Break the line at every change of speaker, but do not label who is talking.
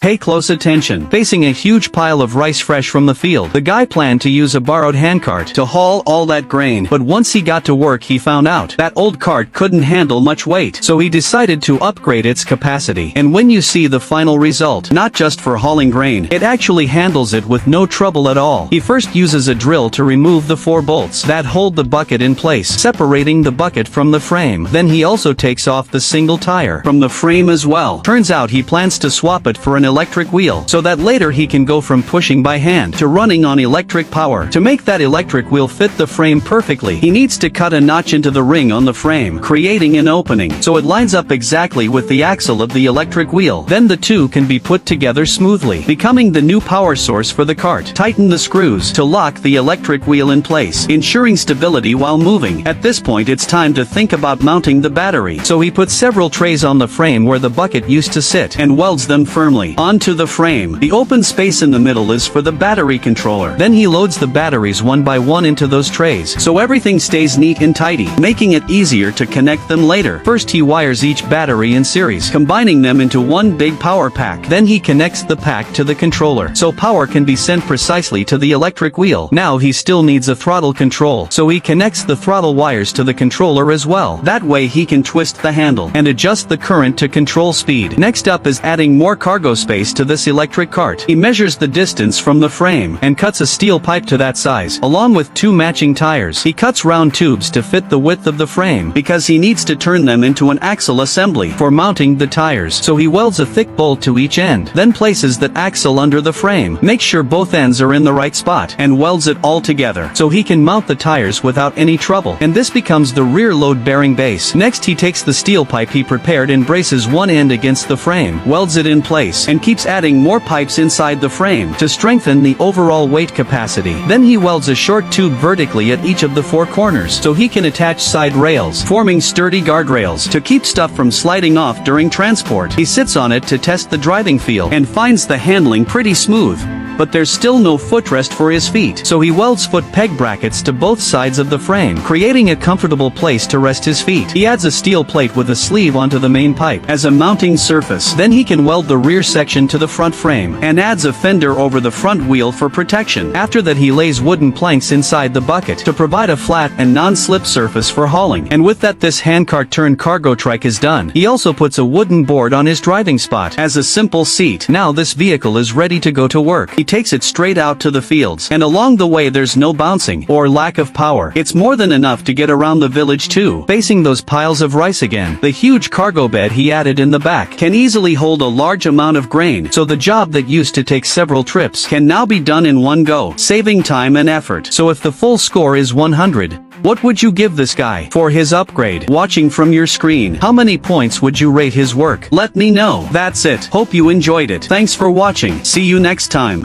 Pay close attention. Facing a huge pile of rice fresh from the field, the guy planned to use a borrowed handcart to haul all that grain, but once he got to work he found out that old cart couldn't handle much weight, so he decided to upgrade its capacity. And when you see the final result, not just for hauling grain, it actually handles it with no trouble at all. He first uses a drill to remove the 4 bolts that hold the bucket in place, separating the bucket from the frame. Then he also takes off the single tire from the frame as well. Turns out he plans to swap it for an electric wheel, so that later he can go from pushing by hand to running on electric power. To make that electric wheel fit the frame perfectly, he needs to cut a notch into the ring on the frame, creating an opening, so it lines up exactly with the axle of the electric wheel. Then the two can be put together smoothly, becoming the new power source for the cart. Tighten the screws to lock the electric wheel in place, ensuring stability while moving. At this point it's time to think about mounting the battery, so he puts several trays on the frame where the bucket used to sit and welds them firmly onto the frame. The open space in the middle is for the battery controller. Then he loads the batteries one by one into those trays, so everything stays neat and tidy, making it easier to connect them later. First he wires each battery in series, combining them into one big power pack. Then he connects the pack to the controller, so power can be sent precisely to the electric wheel. Now he still needs a throttle control, so he connects the throttle wires to the controller as well. That way he can twist the handle and adjust the current to control speed. Next up is adding more cargo space to this electric cart. He measures the distance from the frame and cuts a steel pipe to that size, along with 2 matching tires. He cuts round tubes to fit the width of the frame, because he needs to turn them into an axle assembly for mounting the tires, so he welds a thick bolt to each end, then places that axle under the frame, makes sure both ends are in the right spot, and welds it all together, so he can mount the tires without any trouble, and this becomes the rear load-bearing base. Next he takes the steel pipe he prepared and braces one end against the frame, welds it in place, and keeps adding more pipes inside the frame to strengthen the overall weight capacity. Then he welds a short tube vertically at each of the 4 corners, so he can attach side rails, forming sturdy guardrails to keep stuff from sliding off during transport. He sits on it to test the driving feel and finds the handling pretty smooth, but there's still no footrest for his feet, so he welds foot peg brackets to both sides of the frame, creating a comfortable place to rest his feet. He adds a steel plate with a sleeve onto the main pipe as a mounting surface. Then he can weld the rear section to the front frame and adds a fender over the front wheel for protection. After that he lays wooden planks inside the bucket to provide a flat and non-slip surface for hauling. And with that, this handcart turned cargo trike is done. He also puts a wooden board on his driving spot as a simple seat. Now this vehicle is ready to go to work. He takes it straight out to the fields, and along the way there's no bouncing or lack of power. It's more than enough to get around the village too. Facing those piles of rice again, the huge cargo bed he added in the back can easily hold a large amount of grain, so the job that used to take several trips can now be done in one go, saving time and effort. So if the full score is 100, what would you give this guy for his upgrade? Watching from your screen, how many points would you rate his work? Let me know. That's it. Hope you enjoyed it. Thanks for watching. See you next time.